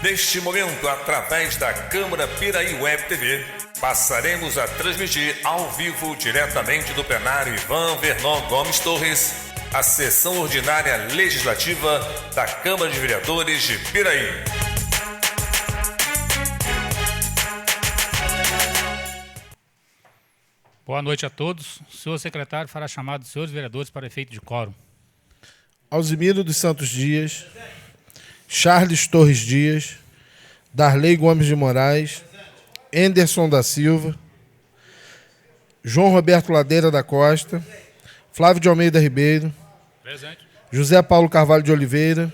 Neste momento, através da Câmara Piraí Web TV, passaremos a transmitir ao vivo, diretamente do plenário Ivan Vernon Gomes Torres, a sessão ordinária legislativa da Câmara de Vereadores de Piraí. Boa noite a todos. O senhor secretário fará chamado dos senhores vereadores para efeito de quórum. Alzimiro dos Santos Dias, Charles Torres Dias, Darley Gomes de Moraes, Enderson da Silva, João Roberto Ladeira da Costa, Flávio de Almeida Ribeiro, Presente. José Paulo Carvalho de Oliveira,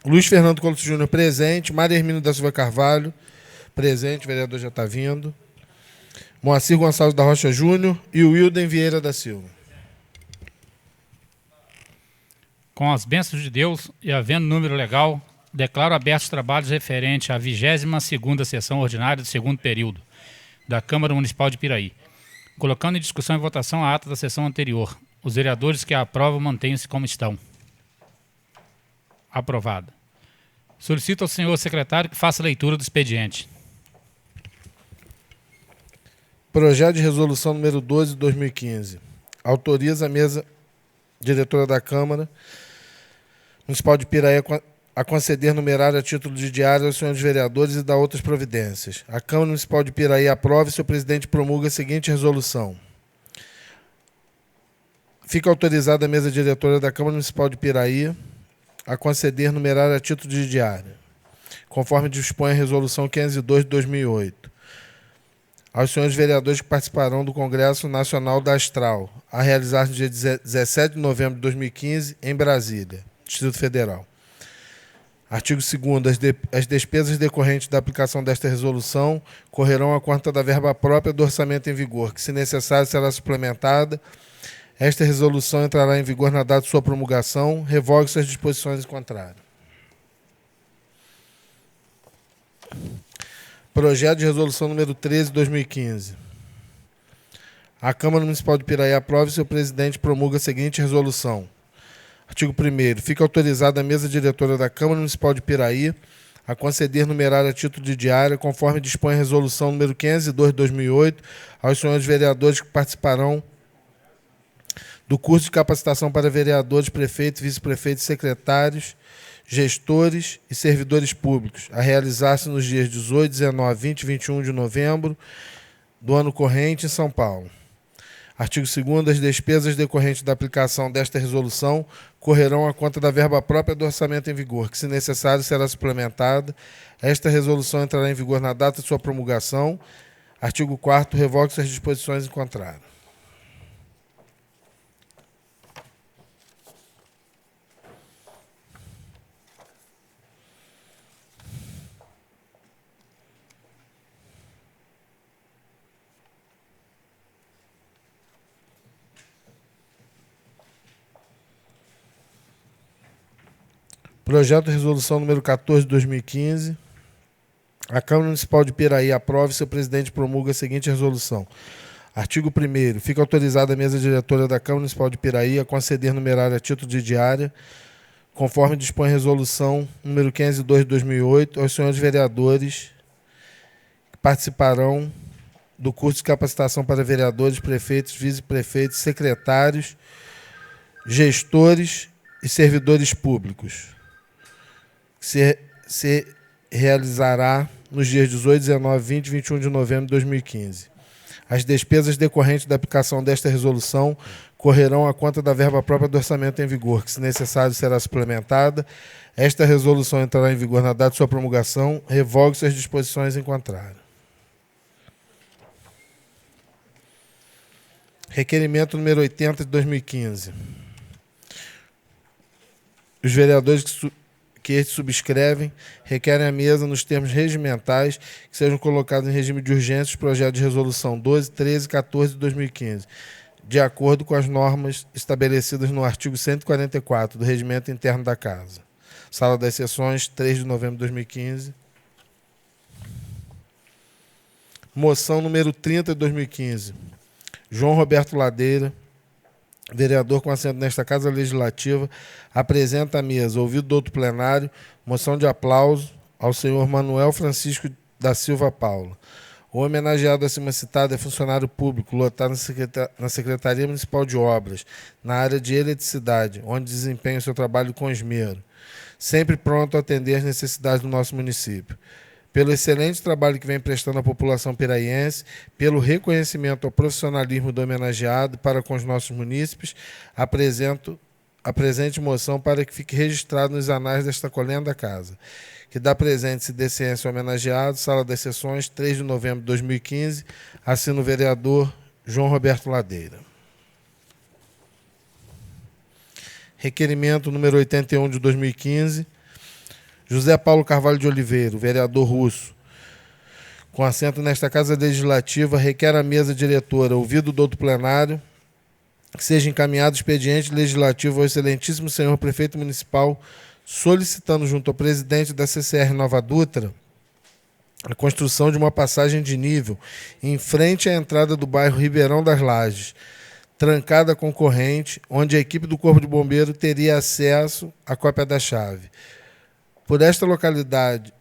Luiz Fernando Couto Júnior, presente, Maria Hermínio da Silva Carvalho, presente, o vereador já está vindo, Moacir Gonçalves da Rocha Júnior e o Wilden Vieira da Silva. Com as bênçãos de Deus e havendo número legal, declaro abertos os trabalhos referentes à 22ª sessão ordinária do segundo período da Câmara Municipal de Piraí, colocando em discussão e votação a ata da sessão anterior. Os vereadores que a aprovam mantenham-se como estão. Aprovada. Solicito ao senhor secretário que faça a leitura do expediente. Projeto de resolução número 12 de 2015. Autoriza a mesa diretora da Câmara Municipal de Piraí a conceder numerário a título de diário aos senhores vereadores e dar outras providências. A Câmara Municipal de Piraí aprova e seu presidente promulga a seguinte resolução. Fica autorizada a mesa diretora da Câmara Municipal de Piraí a conceder numerário a título de diário, conforme dispõe a resolução 502 de 2008. Aos senhores vereadores que participarão do Congresso Nacional da Astral, a realizar no dia 17 de novembro de 2015, em Brasília, Distrito Federal. Artigo 2º. As despesas decorrentes da aplicação desta resolução correrão à conta da verba própria do orçamento em vigor, que, se necessário, será suplementada. Esta resolução entrará em vigor na data de sua promulgação. Revogue-se as disposições em contrário. Projeto de resolução número 13 de 2015. A Câmara Municipal de Piraí aprova e seu presidente promulga a seguinte resolução. Artigo 1º. Fica autorizada a mesa diretora da Câmara Municipal de Piraí a conceder numerário a título de diário, conforme dispõe a resolução número 502 de 2008, aos senhores vereadores que participarão do curso de capacitação para vereadores, prefeitos, vice-prefeitos, secretários, gestores e servidores públicos, a realizar-se nos dias 18, 19, 20 e 21 de novembro do ano corrente em São Paulo. Artigo 2º. As despesas decorrentes da aplicação desta resolução correrão à conta da verba própria do orçamento em vigor, que, se necessário, será suplementada. Esta resolução entrará em vigor na data de sua promulgação. Artigo 4º. Revogue-se as disposições em contrário. Projeto de resolução número 14 de 2015. A Câmara Municipal de Piraí aprova e seu presidente promulga a seguinte resolução. Artigo 1º. Fica autorizada a mesa diretora da Câmara Municipal de Piraí a conceder numerário a título de diária, conforme dispõe a resolução número 502 de 2008, aos senhores vereadores que participarão do curso de capacitação para vereadores, prefeitos, vice-prefeitos, secretários, gestores e servidores públicos. Se realizará nos dias 18, 19, 20 e 21 de novembro de 2015. As despesas decorrentes da aplicação desta resolução correrão à conta da verba própria do orçamento em vigor, que, se necessário, será suplementada. Esta resolução entrará em vigor na data de sua promulgação. Revogue-se as disposições em contrário. Requerimento número 80 de 2015. Os vereadores que estes subscrevem requerem à mesa, nos termos regimentais, que sejam colocados em regime de urgência os projetos de resolução 12, 13 e 14 de 2015, de acordo com as normas estabelecidas no artigo 144 do Regimento Interno da Casa. Sala das Sessões, 3 de novembro de 2015. Moção número 30 de 2015. João Roberto Ladeira, vereador com assento nesta Casa Legislativa, apresenta à mesa, ouvido do outro plenário, moção de aplauso ao senhor Manuel Francisco da Silva Paula. O homenageado acima citado é funcionário público, lotado na Secretaria Municipal de Obras, na área de eletricidade, onde desempenha o seu trabalho com esmero, sempre pronto a atender às necessidades do nosso município. Pelo excelente trabalho que vem prestando à população piraiense, pelo reconhecimento ao profissionalismo do homenageado para com os nossos munícipes, apresento a presente moção para que fique registrado nos anais desta colenda casa, que dá presente e dê ciência ao homenageado, Sala das Sessões, 3 de novembro de 2015, assina o vereador João Roberto Ladeira. Requerimento número 81 de 2015, José Paulo Carvalho de Oliveira, vereador Russo, com assento nesta Casa Legislativa, requer à mesa diretora, ouvido do outro plenário, que seja encaminhado expediente legislativo ao excelentíssimo senhor prefeito municipal, solicitando junto ao presidente da CCR Nova Dutra a construção de uma passagem de nível em frente à entrada do bairro Ribeirão das Lajes, trancada com corrente, onde a equipe do Corpo de Bombeiro teria acesso à cópia da chave. Por esta localidade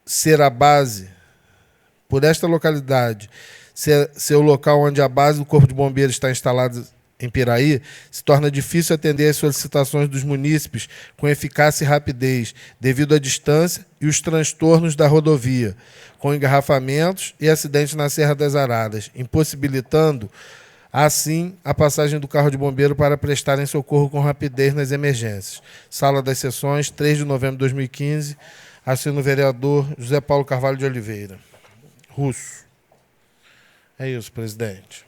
ser o local onde a base do Corpo de Bombeiros está instalada em Piraí, se torna difícil atender às solicitações dos munícipes com eficácia e rapidez, devido à distância e os transtornos da rodovia, com engarrafamentos e acidentes na Serra das Araras, impossibilitando, assim, a passagem do carro de bombeiro para prestarem socorro com rapidez nas emergências. Sala das Sessões, 3 de novembro de 2015, assina o vereador José Paulo Carvalho de Oliveira. Russo. É isso, presidente.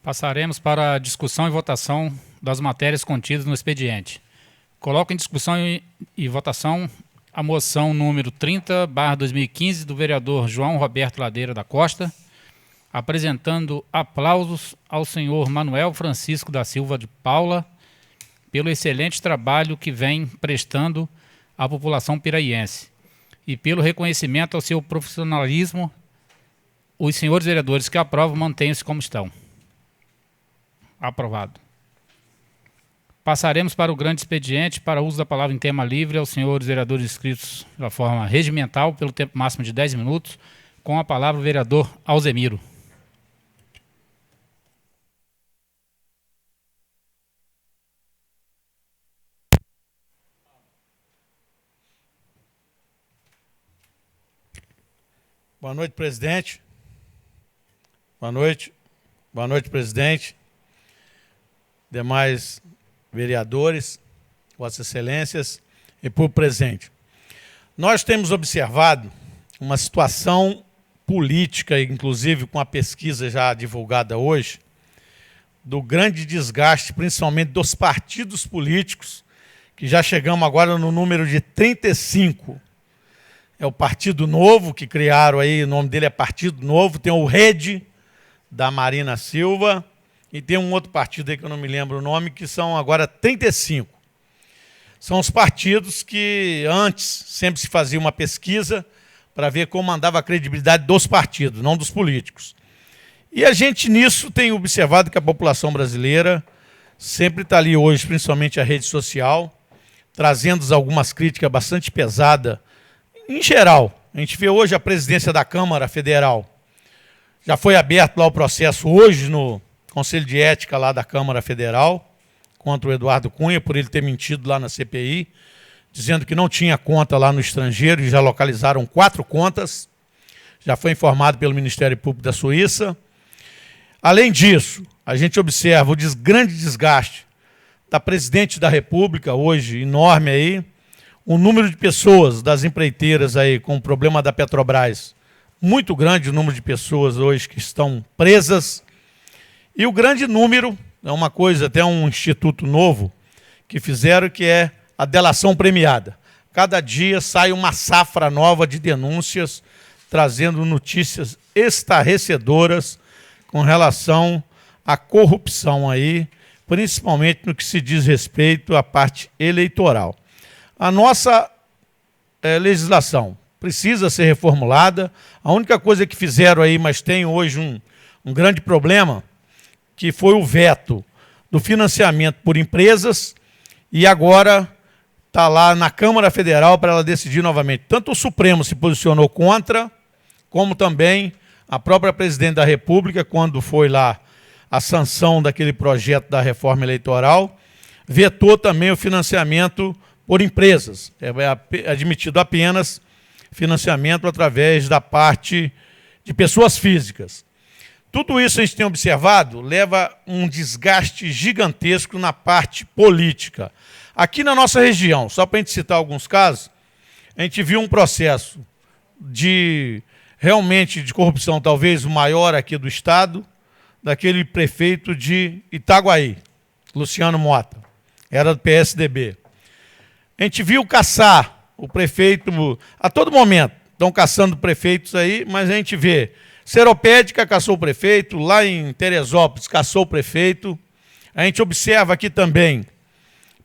Passaremos para a discussão e votação das matérias contidas no expediente. Coloco em discussão e votação a moção número 30/2015 do vereador João Roberto Ladeira da Costa, apresentando aplausos ao senhor Manuel Francisco da Silva de Paula pelo excelente trabalho que vem prestando à população piraiense e pelo reconhecimento ao seu profissionalismo. Os senhores vereadores que aprovam mantenham-se como estão. Aprovado. Passaremos para o grande expediente, para uso da palavra em tema livre aos senhores vereadores inscritos da forma regimental, pelo tempo máximo de 10 minutos, com a palavra o vereador Alzemiro. Boa noite, presidente. Boa noite. Boa noite, presidente. Demais vereadores, vossas excelências e público presente. Nós temos observado uma situação política, inclusive com a pesquisa já divulgada hoje, do grande desgaste, principalmente dos partidos políticos, que já chegamos agora no número de 35. É o Partido Novo, que criaram aí, o nome dele é Partido Novo, tem o Rede, da Marina Silva, e tem um outro partido aí que eu não me lembro o nome, que são agora 35. São os partidos que antes sempre se fazia uma pesquisa para ver como andava a credibilidade dos partidos, não dos políticos. E a gente nisso tem observado que a população brasileira sempre está ali hoje, principalmente a rede social, trazendo algumas críticas bastante pesadas. Em geral, a gente vê hoje a presidência da Câmara Federal. Já foi aberto lá o processo hoje no Conselho de Ética lá da Câmara Federal, contra o Eduardo Cunha, por ele ter mentido lá na CPI, dizendo que não tinha conta lá no estrangeiro, e já localizaram 4 contas. Já foi informado pelo Ministério Público da Suíça. Além disso, a gente observa o grande desgaste da presidente da República, hoje enorme aí, o número de pessoas das empreiteiras aí com o problema da Petrobras, muito grande o número de pessoas hoje que estão presas, e o grande número, é uma coisa, até um instituto novo que fizeram, que é a delação premiada. Cada dia sai uma safra nova de denúncias, trazendo notícias estarrecedoras com relação à corrupção aí, principalmente no que se diz respeito à parte eleitoral. A nossa legislação precisa ser reformulada. A única coisa que fizeram aí, mas tem hoje um grande problema, que foi o veto do financiamento por empresas, e agora está lá na Câmara Federal para ela decidir novamente. Tanto o Supremo se posicionou contra, como também a própria presidente da República, quando foi lá a sanção daquele projeto da reforma eleitoral, vetou também o financiamento por empresas. É admitido apenas financiamento através da parte de pessoas físicas. Tudo isso a gente tem observado, leva um desgaste gigantesco na parte política. Aqui na nossa região, só para a gente citar alguns casos, a gente viu um processo realmente de corrupção, talvez o maior aqui do estado, daquele prefeito de Itaguaí, Luciano Mota, era do PSDB. A gente viu caçar o prefeito, a todo momento, estão caçando prefeitos aí, mas a gente vê, Seropédica caçou o prefeito, lá em Teresópolis caçou o prefeito, a gente observa aqui também,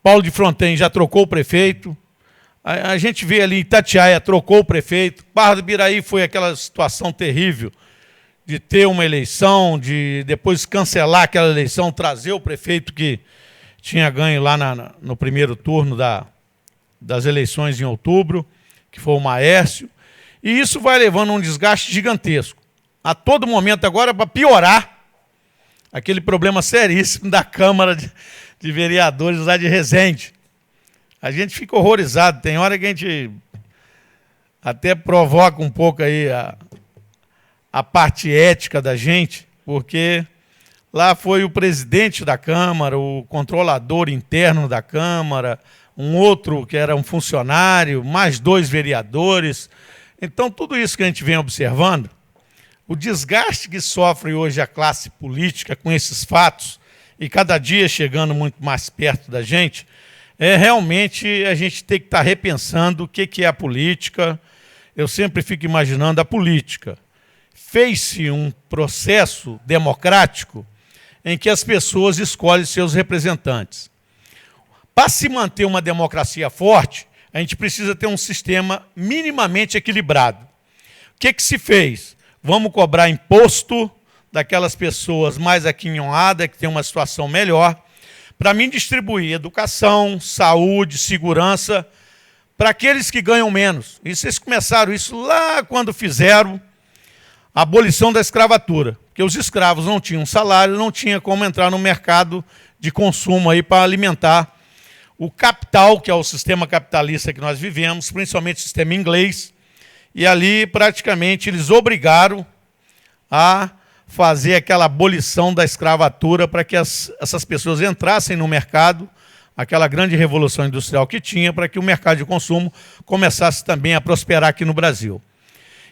Paulo de Fronten já trocou o prefeito, a gente vê ali em Itatiaia, trocou o prefeito, Barra do Piraí foi aquela situação terrível de ter uma eleição, de depois cancelar aquela eleição, trazer o prefeito que tinha ganho lá no primeiro turno das eleições em outubro, que foi o Maércio, e isso vai levando um desgaste gigantesco. A todo momento agora, para piorar, aquele problema seríssimo da Câmara de Vereadores lá de Resende. A gente fica horrorizado, tem hora que a gente até provoca um pouco aí a parte ética da gente, porque lá foi o presidente da Câmara, o controlador interno da Câmara, um outro que era um funcionário, mais 2 vereadores. Então, tudo isso que a gente vem observando, o desgaste que sofre hoje a classe política com esses fatos, e cada dia chegando muito mais perto da gente, realmente a gente tem que estar repensando o que é a política. Eu sempre fico imaginando a política. Fez-se um processo democrático em que as pessoas escolhem seus representantes. Para se manter uma democracia forte, a gente precisa ter um sistema minimamente equilibrado. O que se fez? Vamos cobrar imposto daquelas pessoas mais aquinhoadas, que têm uma situação melhor, para mim distribuir educação, saúde, segurança, para aqueles que ganham menos. E vocês começaram isso lá quando fizeram a abolição da escravatura, porque os escravos não tinham salário, não tinha como entrar no mercado de consumo aí para alimentar o capital, que é o sistema capitalista que nós vivemos, principalmente o sistema inglês, e ali praticamente eles obrigaram a fazer aquela abolição da escravatura para que essas pessoas entrassem no mercado, aquela grande revolução industrial que tinha, para que o mercado de consumo começasse também a prosperar aqui no Brasil.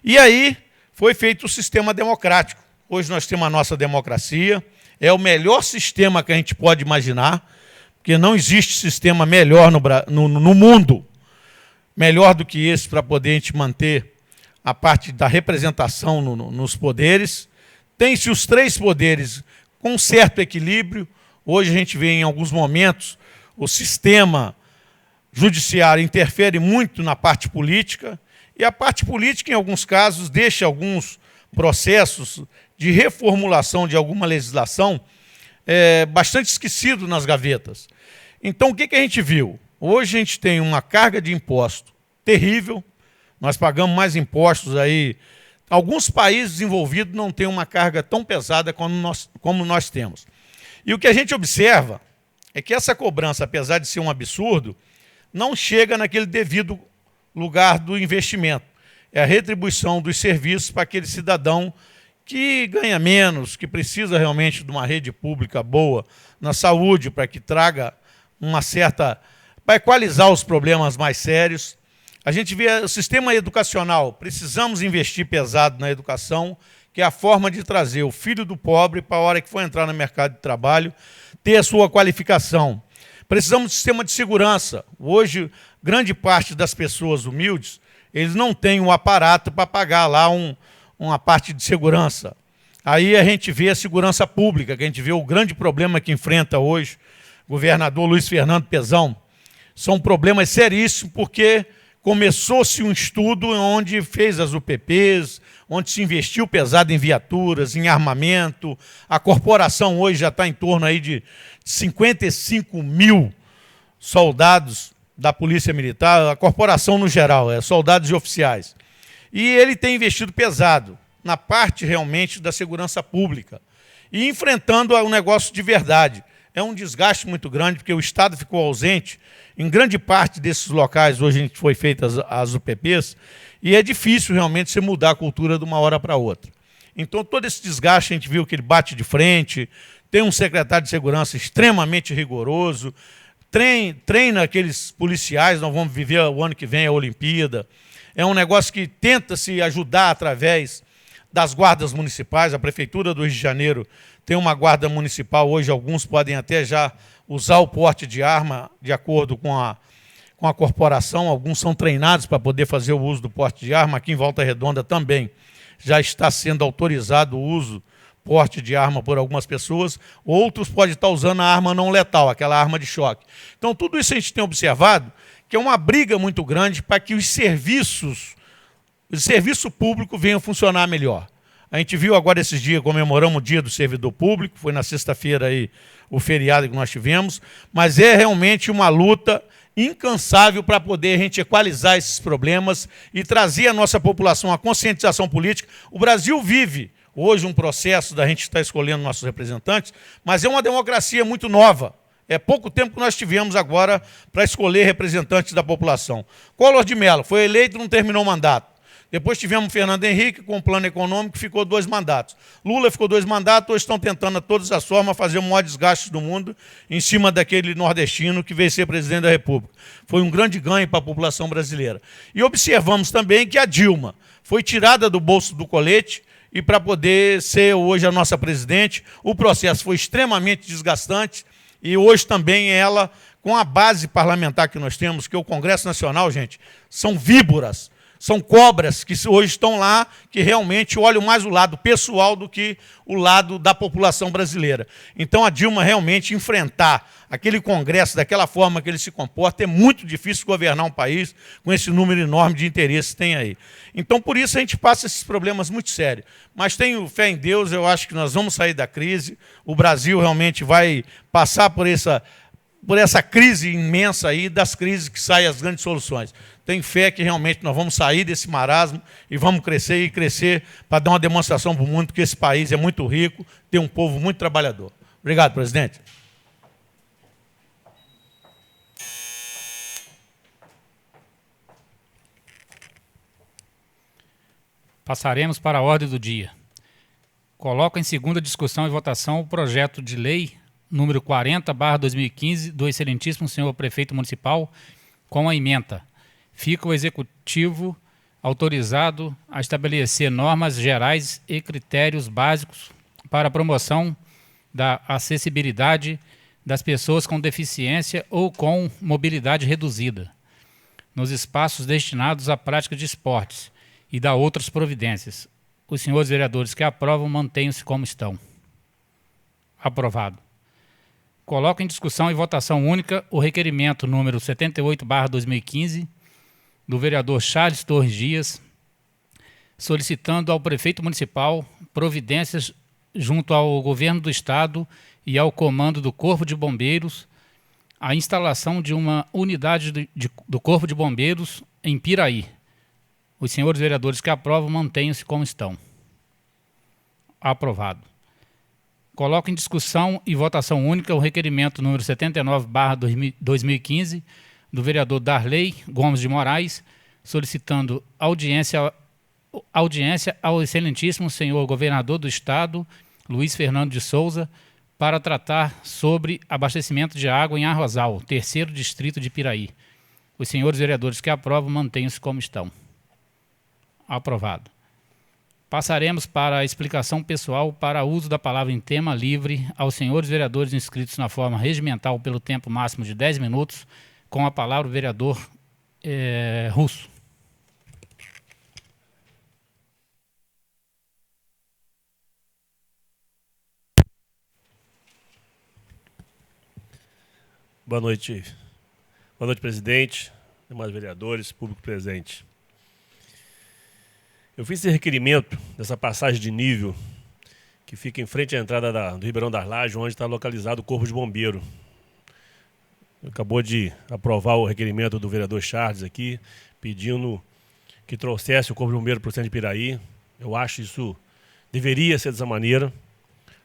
E aí foi feito o sistema democrático. Hoje nós temos a nossa democracia, é o melhor sistema que a gente pode imaginar, porque não existe sistema melhor no mundo, melhor do que esse para poder a gente manter a parte da representação nos poderes. Tem-se os 3 poderes com um certo equilíbrio. Hoje a gente vê em alguns momentos o sistema judiciário interfere muito na parte política, e a parte política, em alguns casos, deixa alguns processos de reformulação de alguma legislação bastante esquecido nas gavetas. Então, o que a gente viu? Hoje a gente tem uma carga de imposto terrível, nós pagamos mais impostos aí. Alguns países desenvolvidos não têm uma carga tão pesada como nós temos. E o que a gente observa é que essa cobrança, apesar de ser um absurdo, não chega naquele devido lugar do investimento. É a retribuição dos serviços para aquele cidadão que ganha menos, que precisa realmente de uma rede pública boa na saúde, para que traga uma certa... para equalizar os problemas mais sérios. A gente vê o sistema educacional, precisamos investir pesado na educação, que é a forma de trazer o filho do pobre para a hora que for entrar no mercado de trabalho, ter a sua qualificação. Precisamos de sistema de segurança. Hoje, grande parte das pessoas humildes, eles não têm um aparato para pagar lá uma parte de segurança. Aí a gente vê a segurança pública, que a gente vê o grande problema que enfrenta hoje o governador Luiz Fernando Pezão. São problemas seríssimos, porque começou-se um estudo onde fez as UPPs, onde se investiu pesado em viaturas, em armamento. A corporação hoje já está em torno aí de 55 mil soldados da Polícia Militar, a corporação no geral, soldados e oficiais. E ele tem investido pesado na parte realmente da segurança pública e enfrentando um negócio de verdade. É um desgaste muito grande, porque o Estado ficou ausente. Em grande parte desses locais, hoje a gente foi feitas as UPPs, e é difícil realmente você mudar a cultura de uma hora para outra. Então, todo esse desgaste, a gente viu que ele bate de frente, tem um secretário de segurança extremamente rigoroso, treina aqueles policiais, nós vamos viver o ano que vem a Olimpíada. É um negócio que tenta se ajudar através das guardas municipais. A Prefeitura do Rio de Janeiro tem uma guarda municipal, hoje alguns podem até já usar o porte de arma de acordo com a corporação, alguns são treinados para poder fazer o uso do porte de arma. Aqui em Volta Redonda também já está sendo autorizado o uso, porte de arma por algumas pessoas, outros podem estar usando a arma não letal, aquela arma de choque. Então, tudo isso a gente tem observado, que é uma briga muito grande para que o serviço público venha funcionar melhor. A gente viu agora esses dias, comemoramos o Dia do Servidor Público, foi na sexta-feira aí o feriado que nós tivemos, mas é realmente uma luta incansável para poder a gente equalizar esses problemas e trazer à nossa população a conscientização política. O Brasil vive hoje um processo da gente estar escolhendo nossos representantes, mas é uma democracia muito nova. É pouco tempo que nós tivemos agora para escolher representantes da população. Collor de Mello foi eleito e não terminou o mandato. Depois tivemos Fernando Henrique com o plano econômico, ficou 2 mandatos. Lula ficou 2 mandatos, hoje estão tentando, de todas as formas, fazer o maior desgaste do mundo em cima daquele nordestino que veio ser presidente da República. Foi um grande ganho para a população brasileira. E observamos também que a Dilma foi tirada do bolso do colete e para poder ser hoje a nossa presidente, o processo foi extremamente desgastante e hoje também ela, com a base parlamentar que nós temos, que é o Congresso Nacional, gente, são víboras, são cobras que hoje estão lá, que realmente olham mais o lado pessoal do que o lado da população brasileira. Então, a Dilma realmente enfrentar aquele Congresso daquela forma que ele se comporta, é muito difícil governar um país com esse número enorme de interesses que tem aí. Então, por isso, a gente passa esses problemas muito sérios. Mas tenho fé em Deus, eu acho que nós vamos sair da crise, o Brasil realmente vai passar por essa crise imensa aí, das crises que saem as grandes soluções. Tenho fé que realmente nós vamos sair desse marasmo e vamos crescer e crescer para dar uma demonstração para o mundo que esse país é muito rico, tem um povo muito trabalhador. Obrigado, presidente. Passaremos para a ordem do dia. Coloco em segunda discussão e votação o projeto de lei número 40/2015 do excelentíssimo senhor prefeito municipal, com a ementa. Fica o executivo autorizado a estabelecer normas gerais e critérios básicos para a promoção da acessibilidade das pessoas com deficiência ou com mobilidade reduzida nos espaços destinados à prática de esportes e da outras providências. Os senhores vereadores que aprovam mantenham-se como estão. Aprovado. Coloco em discussão e votação única o requerimento número 78/2015 do vereador Charles Torres Dias, solicitando ao prefeito municipal providências junto ao governo do estado e ao comando do Corpo de Bombeiros a instalação de uma unidade do Corpo de Bombeiros em Piraí. Os senhores vereadores que aprovam mantenham-se como estão. Aprovado. Coloco em discussão e votação única o requerimento número 79/2015 do vereador Darley Gomes de Moraes, solicitando audiência ao excelentíssimo senhor governador do estado, Luiz Fernando de Souza, para tratar sobre abastecimento de água em Arrozal, 3º distrito de Piraí. Os senhores vereadores que aprovam mantenham-se como estão. Aprovado. Passaremos para a explicação pessoal para uso da palavra em tema livre aos senhores vereadores inscritos na forma regimental pelo tempo máximo de 10 minutos, com a palavra o vereador Russo. Boa noite. Boa noite, presidente, demais vereadores, público presente. Eu fiz esse requerimento dessa passagem de nível que fica em frente à entrada do Ribeirão das Lajes, onde está localizado o Corpo de Bombeiro. Acabou de aprovar o requerimento do vereador Charles aqui, pedindo que trouxesse o Corpo de Bombeiro para o centro de Piraí. Eu acho isso deveria ser dessa maneira,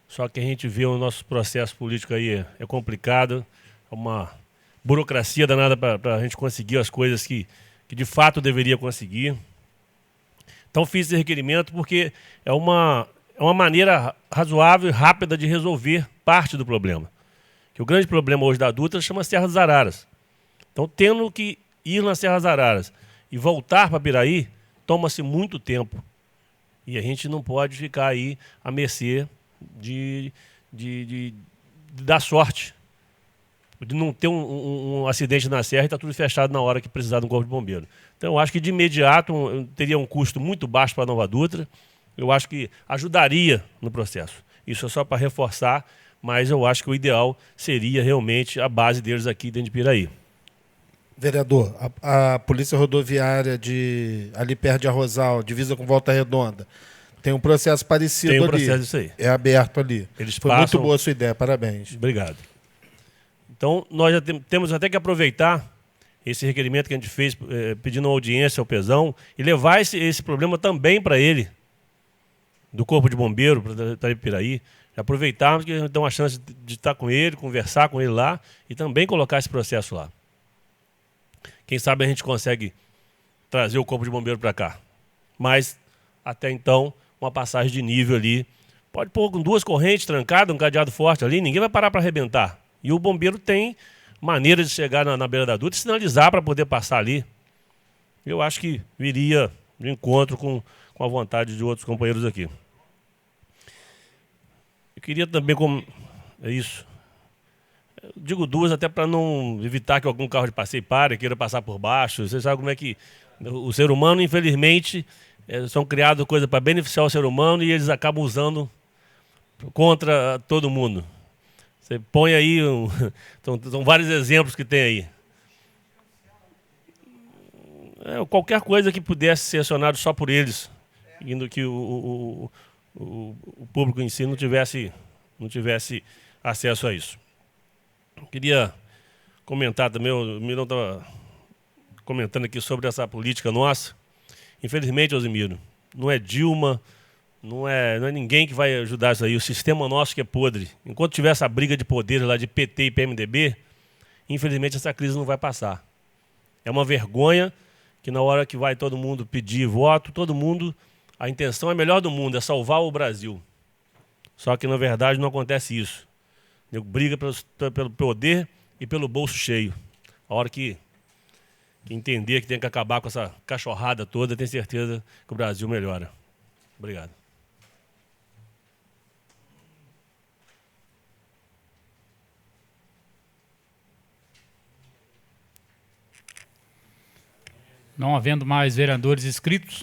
só que a gente vê o nosso processo político aí é complicado, é uma burocracia danada para a gente conseguir as coisas que de fato deveria conseguir. Então fiz esse requerimento porque é uma maneira razoável e rápida de resolver parte do problema. Que o grande problema hoje da Dutra chama Serra das Araras. Então, tendo que ir na Serra das Araras e voltar para Piraí, toma-se muito tempo. E a gente não pode ficar aí à mercê da sorte. De não ter um acidente na serra e está tudo fechado na hora que precisar de um corpo de bombeiro. Então, eu acho que de imediato teria um custo muito baixo para a Nova Dutra. Eu acho que ajudaria no processo. Isso é só para reforçar, mas eu acho que o ideal seria realmente a base deles aqui dentro de Piraí. Vereador, a Polícia Rodoviária ali perto de Arrozal, divisa com Volta Redonda, tem um processo parecido ali. Tem um processo disso aí. É aberto ali. Foi muito boa a sua ideia, parabéns. Obrigado. Então, nós já temos até que aproveitar esse requerimento que a gente fez, pedindo uma audiência ao Pezão, e levar esse problema também para ele, do Corpo de Bombeiro, para Piraí. Aproveitarmos que a gente tem uma chance de estar com ele, conversar com ele lá, e também colocar esse processo lá. Quem sabe a gente consegue trazer o Corpo de Bombeiro para cá. Mas, até então, uma passagem de nível ali. Pode pôr com 2 correntes trancadas, um cadeado forte ali, ninguém vai parar para arrebentar. E o bombeiro tem maneira de chegar na beira da Dutra e sinalizar para poder passar ali. Eu acho que viria de encontro com a vontade de outros companheiros aqui. Eu queria também, é isso. Eu digo 2 até para não evitar que algum carro de passeio pare, queira passar por baixo. Você sabe como é que o ser humano, infelizmente, são criadas coisas para beneficiar o ser humano e eles acabam usando contra todo mundo. Você põe aí, são vários exemplos que tem aí. Qualquer coisa que pudesse ser acionado só por eles, indo que o público em si não tivesse acesso a isso. Queria comentar também, o Mirão estava comentando aqui sobre essa política nossa. Infelizmente, Osimiro, não é Dilma, não é ninguém que vai ajudar isso aí. O sistema nosso que é podre. Enquanto tiver essa briga de poderes lá de PT e PMDB, infelizmente essa crise não vai passar. É uma vergonha que na hora que vai todo mundo pedir voto, a intenção é a melhor do mundo, é salvar o Brasil. Só que na verdade não acontece isso. Briga pelo poder e pelo bolso cheio. A hora que entender que tem que acabar com essa cachorrada toda, tem certeza que o Brasil melhora. Obrigado. Não havendo mais vereadores inscritos,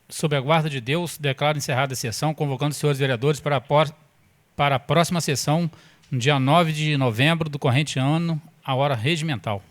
sob a guarda de Deus, declaro encerrada a sessão, convocando os senhores vereadores para a próxima sessão, no dia 9 de novembro do corrente ano, à hora regimental.